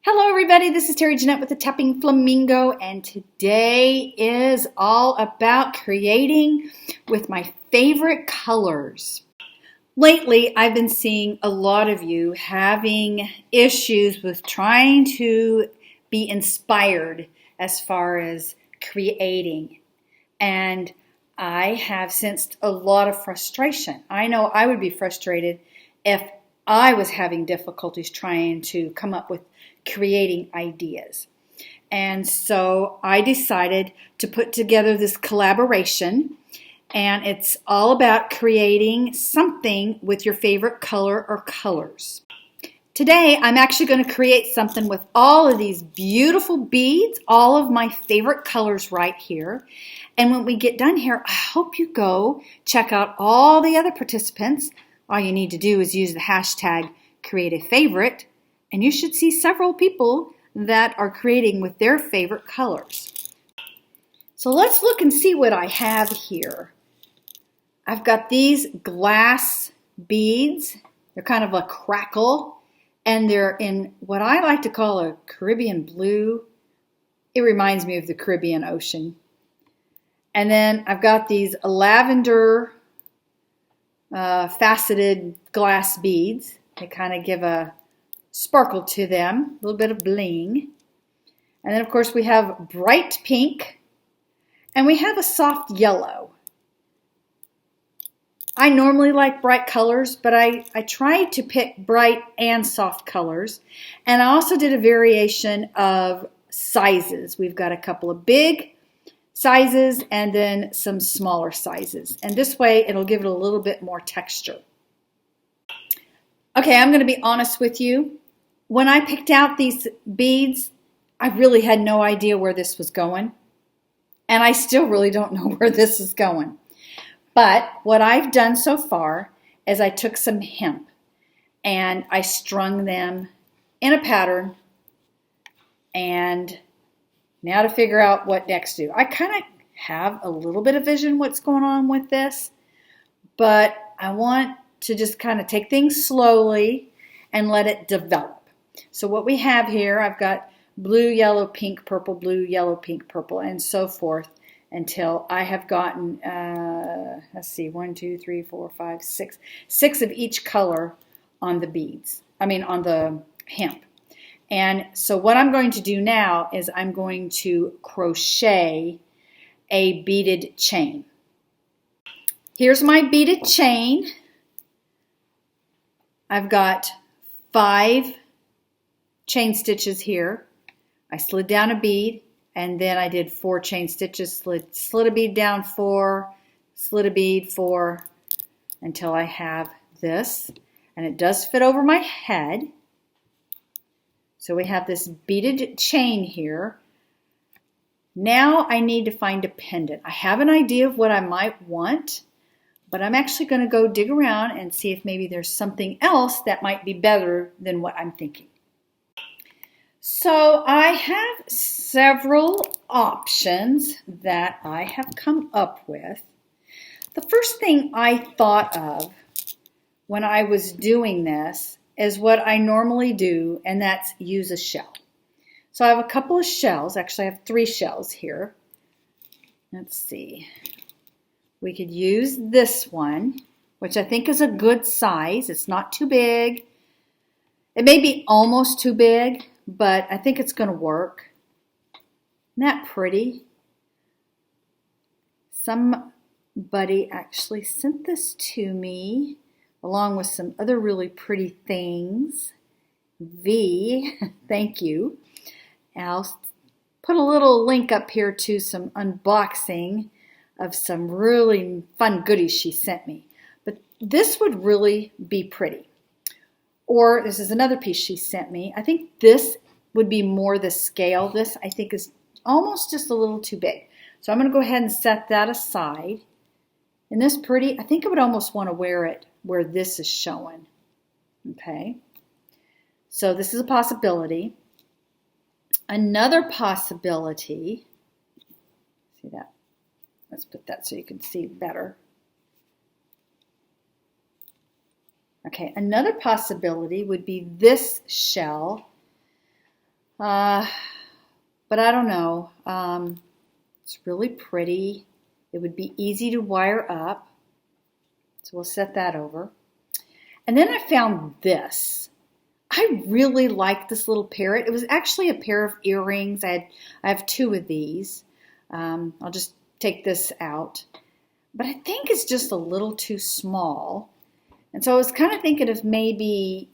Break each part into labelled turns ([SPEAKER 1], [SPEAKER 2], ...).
[SPEAKER 1] Hello everybody, this is Terry Jeanette with the Tappingflamingo, and today is all about creating with my favorite colors. Lately, I've been seeing a lot of you having issues with trying to be inspired as far as creating, and I have sensed a lot of frustration. I know I would be frustrated if I was having difficulties trying to come up with creating ideas. And so I decided to put together this collaboration, and it's all about creating something with your favorite color or colors. Today, I'm actually going to create something with all of these beautiful beads, all of my favorite colors right here. And when we get done here, I hope you go check out all the other participants. All you need to do is use the hashtag #CreateAFavorite, and you should see several people that are creating with their favorite colors. So let's look and see what I have here. I've got these glass beads. They're kind of a crackle, and they're in what I like to call a Caribbean blue. It reminds me of the Caribbean Ocean. And then I've got these lavender faceted glass beads. They kind of give a sparkle to them, a little bit of bling. And then of course we have bright pink, and we have a soft yellow. I normally like bright colors, but I tried to pick bright and soft colors. And I also did a variation of sizes. We've got a couple of big sizes and then some smaller sizes. And this way it'll give it a little bit more texture. Okay, I'm going to be honest with you. When I picked out these beads, I really had no idea where this was going. And I still really don't know where this is going. But what I've done so far is I took some hemp and I strung them in a pattern. And now to figure out what next to do. I kind of have a little bit of vision what's going on with this, but I want to just kind of take things slowly and let it develop. So what we have here, I've got blue, yellow, pink, purple, blue, yellow, pink, purple, and so forth until I have gotten, let's see, 1, 2, 3, 4, 5, 6. 6 of each color on the beads. On the hemp. And so what I'm going to do now is I'm going to crochet a beaded chain. Here's my beaded chain. I've got 5 chain stitches here. I slid down a bead, and then I did 4 chain stitches, slid a bead down 4, slid a bead 4, until I have this. And it does fit over my head. So we have this beaded chain here. Now I need to find a pendant. I have an idea of what I might want, but I'm actually going to go dig around and see if maybe there's something else that might be better than what I'm thinking. So I have several options that I have come up with. The first thing I thought of when I was doing this is what I normally do, and that's use a shell. So I have a couple of shells. Actually, I have 3 shells here. Let's see. We could use this one, which I think is a good size. It's not too big. It may be almost too big, but I think it's going to work. Isn't that pretty? Somebody actually sent this to me, along with some other really pretty things. V, thank you. I'll put a little link up here to some unboxing of some really fun goodies she sent me. But this would really be pretty. Or this is another piece she sent me. I think this would be more the scale. This I think is almost just a little too big. So I'm going to go ahead and set that aside. Isn't this pretty? I think I would almost want to wear it where this is showing. Okay. So this is a possibility. Another possibility, see that? Let's put that so you can see better. Okay, another possibility would be this shell. Uh, but I don't know. It's really pretty. It would be easy to wire up. So we'll set that over. And then I found this. I really like this little parrot. It was actually a pair of earrings. I have two of these. I'll just take this out. But I think it's just a little too small. And so I was kind of thinking of maybe,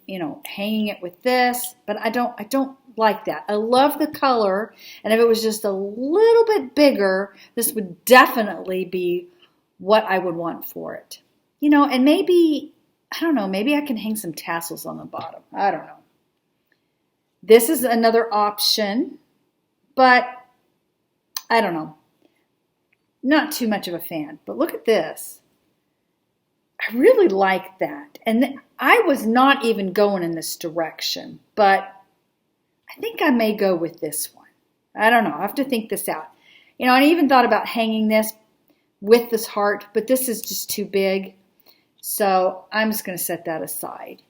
[SPEAKER 1] hanging it with this, but I don't like that. I love the color, and if it was just a little bit bigger, this would definitely be what I would want for it. And maybe, I don't know, maybe I can hang some tassels on the bottom. I don't know. This is another option, but I don't know. Not too much of a fan, but look at this. I really like that. And I was not even going in this direction, but I think I may go with this one. I don't know. I have to think this out. I even thought about hanging this with this heart, but this is just too big. So I'm just going to set that aside.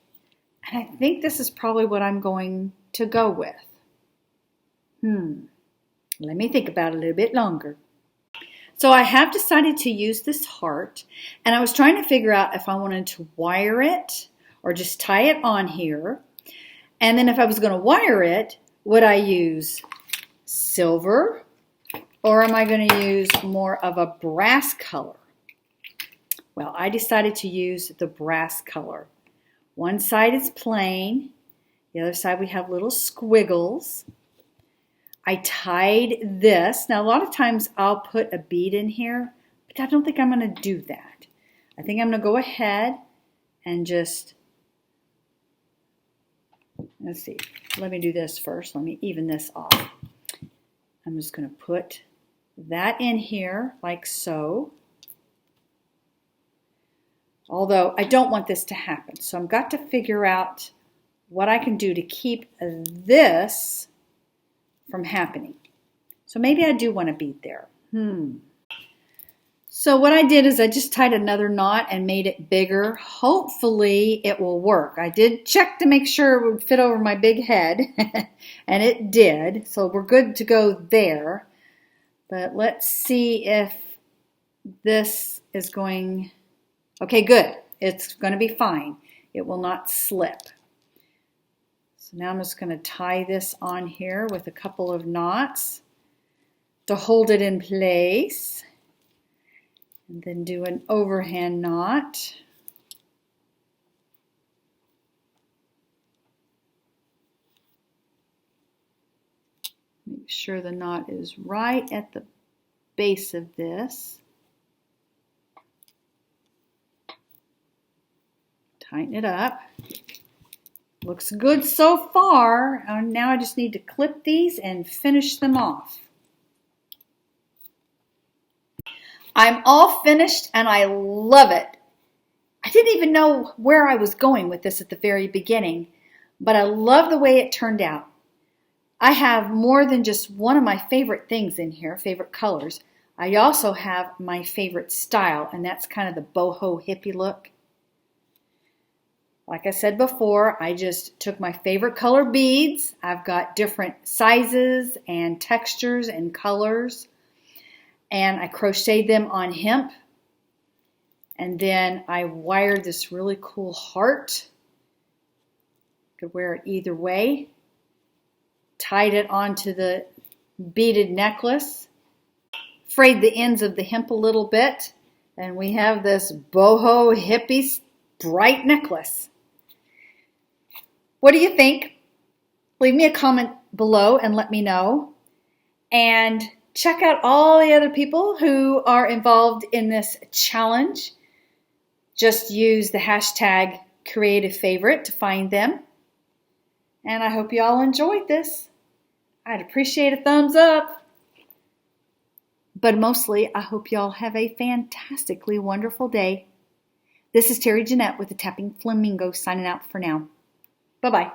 [SPEAKER 1] And I think this is probably what I'm going to go with. Let me think about it a little bit longer. So I have decided to use this heart, and I was trying to figure out if I wanted to wire it or just tie it on here. And then if I was going to wire it, would I use silver or am I going to use more of a brass color? Well, I decided to use the brass color. One side is plain, the other side we have little squiggles. I tied this. Now, a lot of times I'll put a bead in here, but I don't think I'm going to do that. I think I'm going to go ahead and just, let's see, let me do this first. Let me even this off. I'm just going to put that in here like so. Although I don't want this to happen, so I've got to figure out what I can do to keep this from happening. So maybe I do want a bead there. So what I did is I just tied another knot and made it bigger. Hopefully it will work. I did check to make sure it would fit over my big head, and it did. So we're good to go there. But let's see if this is going... Okay, good. It's going to be fine. It will not slip. So now I'm just going to tie this on here with a couple of knots to hold it in place. And then do an overhand knot. Make sure the knot is right at the base of this. Tighten it up. Looks good so far. Now I just need to clip these and finish them off. I'm all finished and I love it. I didn't even know where I was going with this at the very beginning, but I love the way it turned out. I have more than just one of my favorite things in here, favorite colors. I also have my favorite style, and that's kind of the boho hippie look. Like I said before, I just took my favorite color beads. I've got different sizes and textures and colors. And I crocheted them on hemp. And then I wired this really cool heart. Could wear it either way. Tied it onto the beaded necklace. Frayed the ends of the hemp a little bit. And we have this boho hippie bright necklace. What do you think? Leave me a comment below and let me know. And check out all the other people who are involved in this challenge. Just use the hashtag #CreativeFavorite to find them. And I hope you all enjoyed this. I'd appreciate a thumbs up. But mostly, I hope you all have a fantastically wonderful day. This is Terry Jeanette with the Tapping Flamingo signing out for now. Bye-bye.